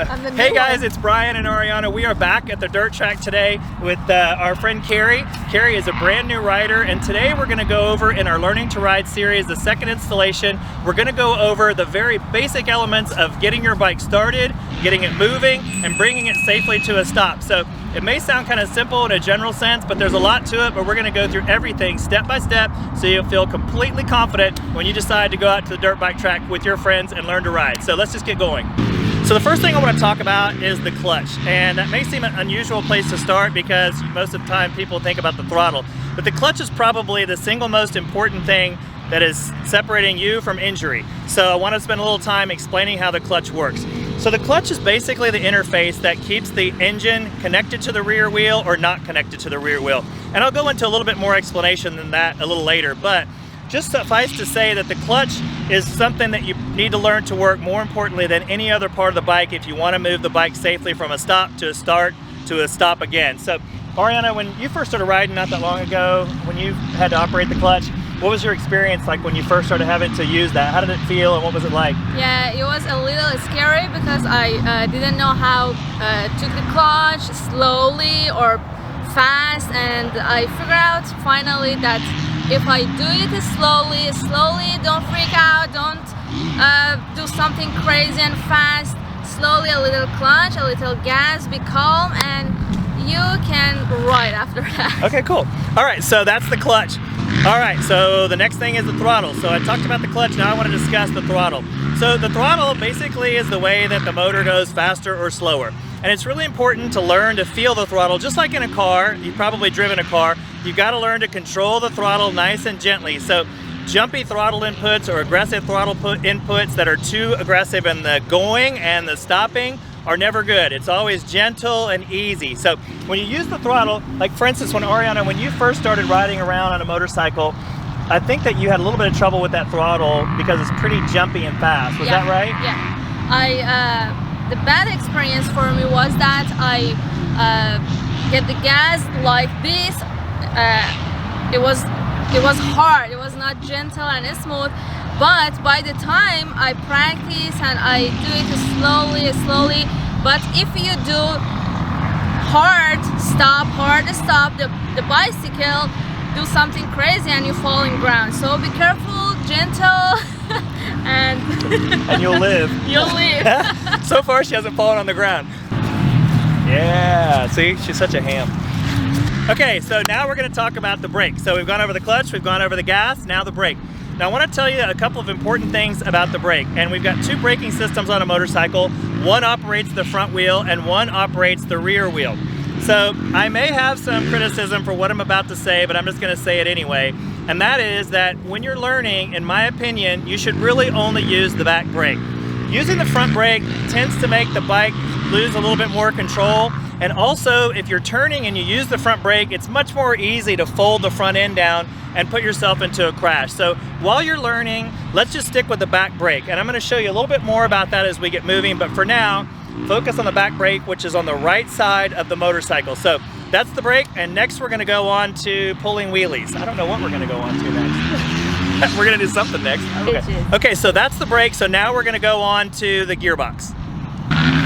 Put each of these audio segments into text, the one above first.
Hey guys, it's Brian and Ariana. We are back at the dirt track today with our friend Carrie. Carrie is a brand new rider, and today we're going to go over in our Learning to Ride series, the second installation, we're going to go over the very basic elements of getting your bike started, getting it moving, and bringing it safely to a stop. So it may sound kind of simple in a general sense, but there's a lot to it, but we're going to go through everything step by step so you'll feel completely confident when you decide to go out to the dirt bike track with your friends and learn to ride. So let's just get going. So the first thing I want to talk about is the clutch, and that may seem an unusual place to start because most of the time people think about the throttle, but the clutch is probably the single most important thing that is separating you from injury. So I want to spend a little time explaining how the clutch works. So the clutch is basically the interface that keeps the engine connected to the rear wheel or not connected to the rear wheel. And I'll go into a little bit more explanation than that a little later, but just suffice to say that the clutch is something that you need to learn to work more importantly than any other part of the bike if you want to move the bike safely from a stop to a start to a stop again. So Ariana, when you first started riding not that long ago, when you had to operate the clutch, what was your experience like when you first started having to use that? How did it feel and what was it like? Yeah, it was a little scary because I didn't know how to the clutch slowly or fast, and I figured out finally that if I do it slowly, don't freak out, don't do something crazy and fast, slowly, a little clutch, a little gas, be calm, and you can ride after that. Okay, cool. All right, so that's the clutch. All right, so the next thing is the throttle. So I talked about the clutch, now I want to discuss the throttle. So the throttle basically is the way that the motor goes faster or slower. And it's really important to learn to feel the throttle, just like in a car. You've probably driven a car. You've got to learn to control the throttle nice and gently. So jumpy throttle inputs or aggressive throttle inputs that are too aggressive in the going and the stopping are never good. It's always gentle and easy. So when you use the throttle, like for instance, when Ariana, when you first started riding around on a motorcycle, I think that you had a little bit of trouble with that throttle because it's pretty jumpy and fast. Was that right? Yeah. The bad experience for me was that I get the gas like this. It was hard. It was not gentle and smooth. But by the time I practice and I do it slowly, but if you do hard stop, the bicycle do something crazy and you fall in ground. So be careful, gentle, and you'll live. You'll live. So far she hasn't fallen on the ground. Yeah, see, she's such a ham. Okay, so now we're going to talk about the brake. So we've gone over the clutch, we've gone over the gas, now the brake. Now I want to tell you a couple of important things about the brake, and we've got two braking systems on a motorcycle. One operates the front wheel and one operates the rear wheel. So I may have some criticism for what I'm about to say, but I'm just going to say it anyway. And that is that when you're learning, in my opinion, you should really only use the back brake. Using the front brake tends to make the bike lose a little bit more control. And also, if you're turning and you use the front brake, it's much more easy to fold the front end down and put yourself into a crash. So while you're learning, let's just stick with the back brake. And I'm going to show you a little bit more about that as we get moving. But for now, focus on the back brake, which is on the right side of the motorcycle. So that's the brake, and next we're going to go on to pulling wheelies. I don't know what we're going to go on to next. We're going to do something next. Okay, so that's the brake. So now we're going to go on to the gearbox.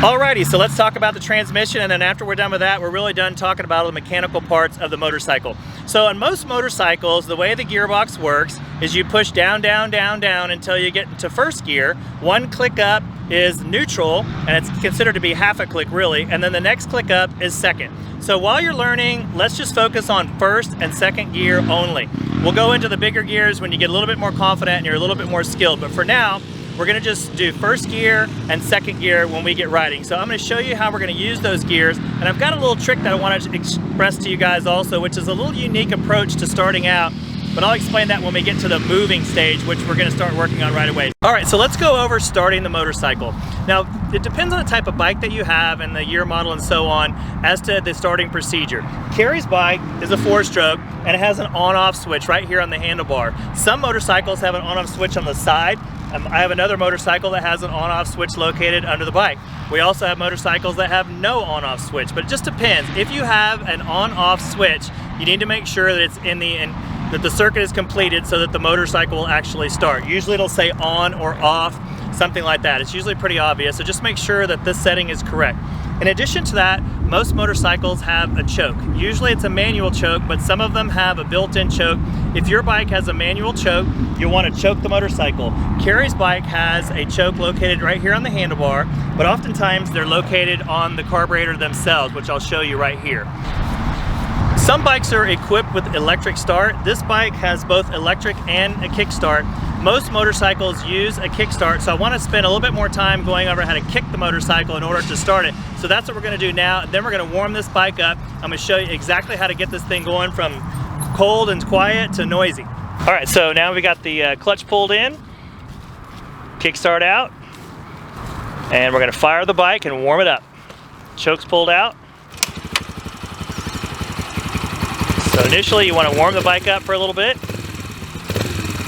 Alrighty, so let's talk about the transmission, and then after we're done with that, we're really done talking about the mechanical parts of the motorcycle. So on most motorcycles, the way the gearbox works is you push down, down, down, down until you get into first gear. One click up is neutral, and it's considered to be half a click really, and then the next click up is second. So while you're learning, let's just focus on first and second gear only. We'll go into the bigger gears when you get a little bit more confident and you're a little bit more skilled, but for now, we're going to just do first gear and second gear when we get riding. So I'm going to show you how we're going to use those gears, and I've got a little trick that I want to express to you guys also, which is a little unique approach to starting out, but I'll explain that when we get to the moving stage, which we're going to start working on right away. All right, so let's go over starting the motorcycle. Now, it depends on the type of bike that you have and the year model and so on as to the starting procedure. Carrie's bike is a 4-stroke, and it has an on-off switch right here on the handlebar. Some motorcycles have an on-off switch on the side. I have another motorcycle that has an on-off switch located under the bike. We also have motorcycles that have no on-off switch, but it just depends. If you have an on-off switch, you need to make sure that it's in the that the circuit is completed so that the motorcycle will actually start. Usually it'll say on or off, something like that. It's usually pretty obvious, so just make sure that this setting is correct. In addition to that, most motorcycles have a choke. Usually it's a manual choke, but some of them have a built-in choke. If your bike has a manual choke, you'll want to choke the motorcycle. Carrie's bike has a choke located right here on the handlebar, but oftentimes they're located on the carburetor themselves, which I'll show you right here. Some bikes are equipped with electric start. This bike has both electric and a kickstart. Most motorcycles use a kickstart, so I want to spend a little bit more time going over how to kick the motorcycle in order to start it. So that's what we're going to do now. Then we're going to warm this bike up. I'm going to show you exactly how to get this thing going from cold and quiet to noisy. All right, so now we got the clutch pulled in, kickstart out, and we're going to fire the bike and warm it up. Choke's pulled out. So initially you want to warm the bike up for a little bit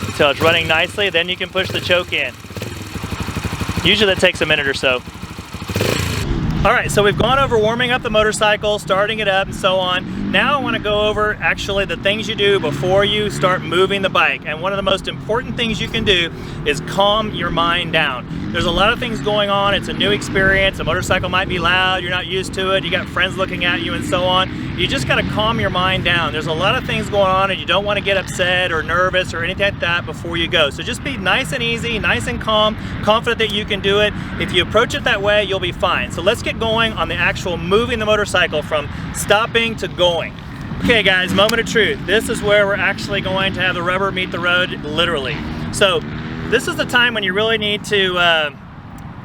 until it's running nicely, then you can push the choke in. Usually that takes a minute or so. All right, so we've gone over warming up the motorcycle, starting it up, and so on. Now I want to go over actually the things you do before you start moving the bike. And one of the most important things you can do is calm your mind down. There's a lot of things going on. It's a new experience. A motorcycle might be loud. You're not used to it. You got friends looking at you and so on. You just got to calm your mind down. There's a lot of things going on and you don't want to get upset or nervous or anything like that before you go. So just be nice and easy, nice and calm, confident that you can do it. If you approach it that way, you'll be fine. So let's get going on the actual moving the motorcycle from stopping to going. Okay guys, moment of truth. This is where we're actually going to have the rubber meet the road, literally. So this is the time when you really need to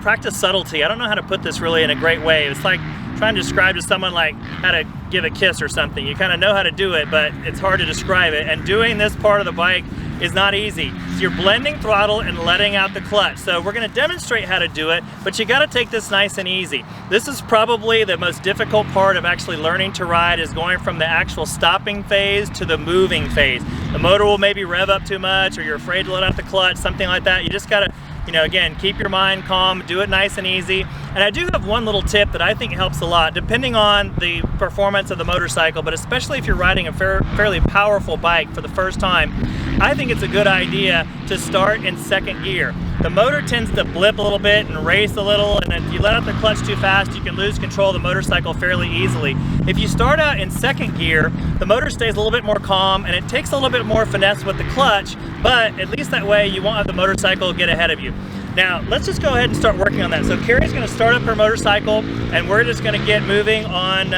practice subtlety. I don't know how to put this really in a great way. It's like trying to describe to someone like how to give a kiss or something. You kind of know how to do it, but it's hard to describe it. And doing this part of the bike is not easy. So you're blending throttle and letting out the clutch. So we're going to demonstrate how to do it, but you got to take this nice and easy. This is probably the most difficult part of actually learning to ride, is going from the actual stopping phase to the moving phase. The motor will maybe rev up too much, or you're afraid to let out the clutch, something like that. You just got to, you know, again, keep your mind calm, do it nice and easy. And I do have one little tip that I think helps a lot, depending on the performance of the motorcycle, but especially if you're riding a fairly powerful bike for the first time, I think it's a good idea to start in second gear. The motor tends to blip a little bit and race a little, and if you let out the clutch too fast, you can lose control of the motorcycle fairly easily. If you start out in second gear, the motor stays a little bit more calm, and it takes a little bit more finesse with the clutch, but at least that way you won't have the motorcycle get ahead of you. Now, let's just go ahead and start working on that. So Carrie's gonna start up her motorcycle, and we're just gonna get moving on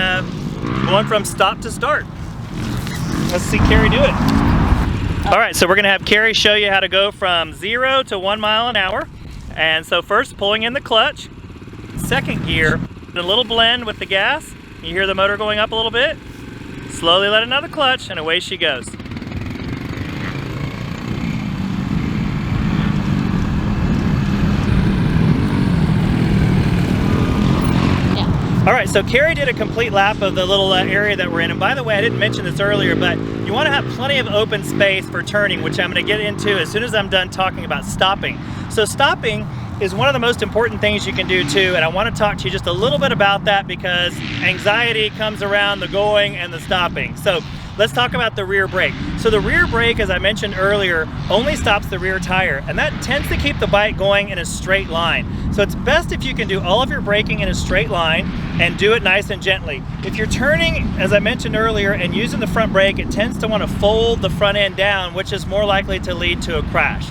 going from stop to start. Let's see Carrie do it. All right, so we're gonna have Carrie show you how to go from 0 to 1 mile an hour. And so first, pulling in the clutch, second gear, a little blend with the gas. You hear the motor going up a little bit. Slowly let another clutch, and away she goes. All right, so Carrie did a complete lap of the little area that we're in. And by the way, I didn't mention this earlier, but you want to have plenty of open space for turning, which I'm going to get into as soon as I'm done talking about stopping. So stopping is one of the most important things you can do too, and I want to talk to you just a little bit about that because anxiety comes around the going and the stopping. So let's talk about the rear brake. So the rear brake, as I mentioned earlier, only stops the rear tire, and that tends to keep the bike going in a straight line. So it's best if you can do all of your braking in a straight line and do it nice and gently. If you're turning, as I mentioned earlier, and using the front brake, it tends to want to fold the front end down, which is more likely to lead to a crash.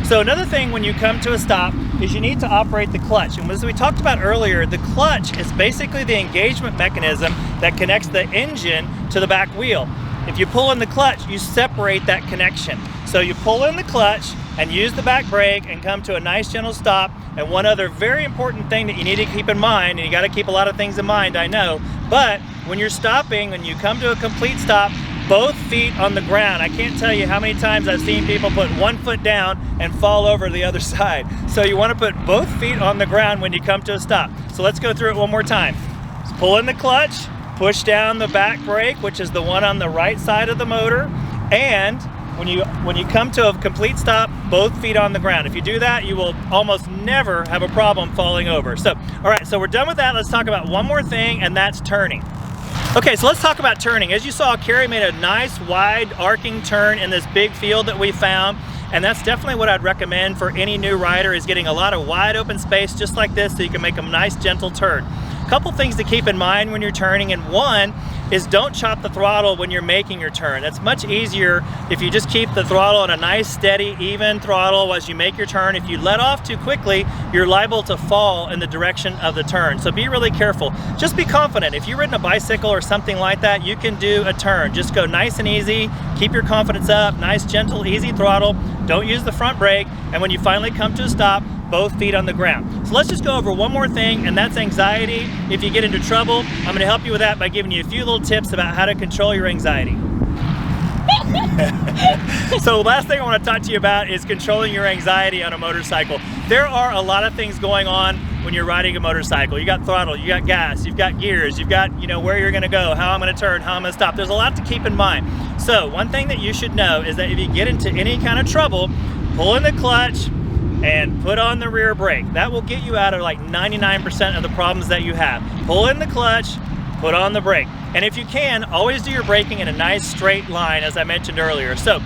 So another thing when you come to a stop is you need to operate the clutch. And as we talked about earlier, the clutch is basically the engagement mechanism that connects the engine to the back wheel. If you pull in the clutch, you separate that connection. So you pull in the clutch and use the back brake and come to a nice gentle stop. And one other very important thing that you need to keep in mind, and you got to keep a lot of things in mind, I know, but when you're stopping, when you come to a complete stop, both feet on the ground. I can't tell you how many times I've seen people put one foot down and fall over the other side. So you want to put both feet on the ground when you come to a stop. So let's go through it one more time. So pull in the clutch, push down the back brake, which is the one on the right side of the motor, and when you come to a complete stop, both feet on the ground. If you do that, you will almost never have a problem falling over. So, all right, so we're done with that. Let's talk about one more thing, and that's turning. Okay, so let's talk about turning. As you saw, Carrie made a nice wide arcing turn in this big field that we found, and that's definitely what I'd recommend for any new rider, is getting a lot of wide open space just like this so you can make a nice gentle turn. A couple things to keep in mind when you're turning, and one is don't chop the throttle when you're making your turn. That's much easier if you just keep the throttle on a nice steady even throttle as you make your turn. If you let off too quickly, you're liable to fall in the direction of the turn. So be really careful. Just be confident. If you've ridden a bicycle or something like that, you can do a turn. Just go nice and easy, keep your confidence up, nice gentle easy throttle, don't use the front brake, and when you finally come to a stop, both feet on the ground. So let's just go over one more thing, and that's anxiety. If you get into trouble, I'm going to help you with that by giving you a few little tips about how to control your anxiety. So the last thing I want to talk to you about is controlling your anxiety on a motorcycle. There are a lot of things going on when you're riding a motorcycle. You got throttle, you got gas, you've got gears, you've got, you know, where you're going to go, how I'm going to turn, how I'm going to stop. There's a lot to keep in mind. So one thing that you should know is that if you get into any kind of trouble, pull in the clutch and put on the rear brake. That will get you out of like 99% of the problems that you have. Pull in the clutch, put on the brake. And if you can, always do your braking in a nice straight line, as I mentioned earlier. So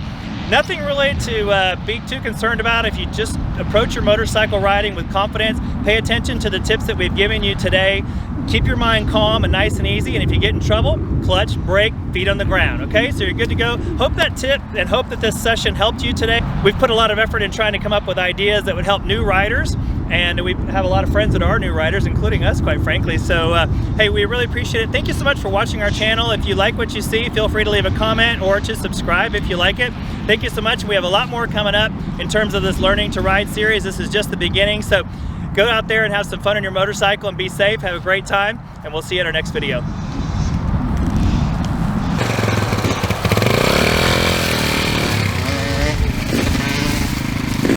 nothing really to be too concerned about if you just approach your motorcycle riding with confidence. Pay attention to the tips that we've given you today. Keep your mind calm and nice and easy, and if you get in trouble, clutch, brake, feet on the ground, okay? So you're good to go. Hope that tip and hope that this session helped you today. We've put a lot of effort in trying to come up with ideas that would help new riders, and we have a lot of friends that are new riders, including us, quite frankly. So, hey, we really appreciate it. Thank you so much for watching our channel. If you like what you see, feel free to leave a comment or to subscribe if you like it. Thank you so much. We have a lot more coming up in terms of this Learning to Ride series. This is just the beginning, so go out there and have some fun on your motorcycle and be safe. Have a great time, and we'll see you in our next video.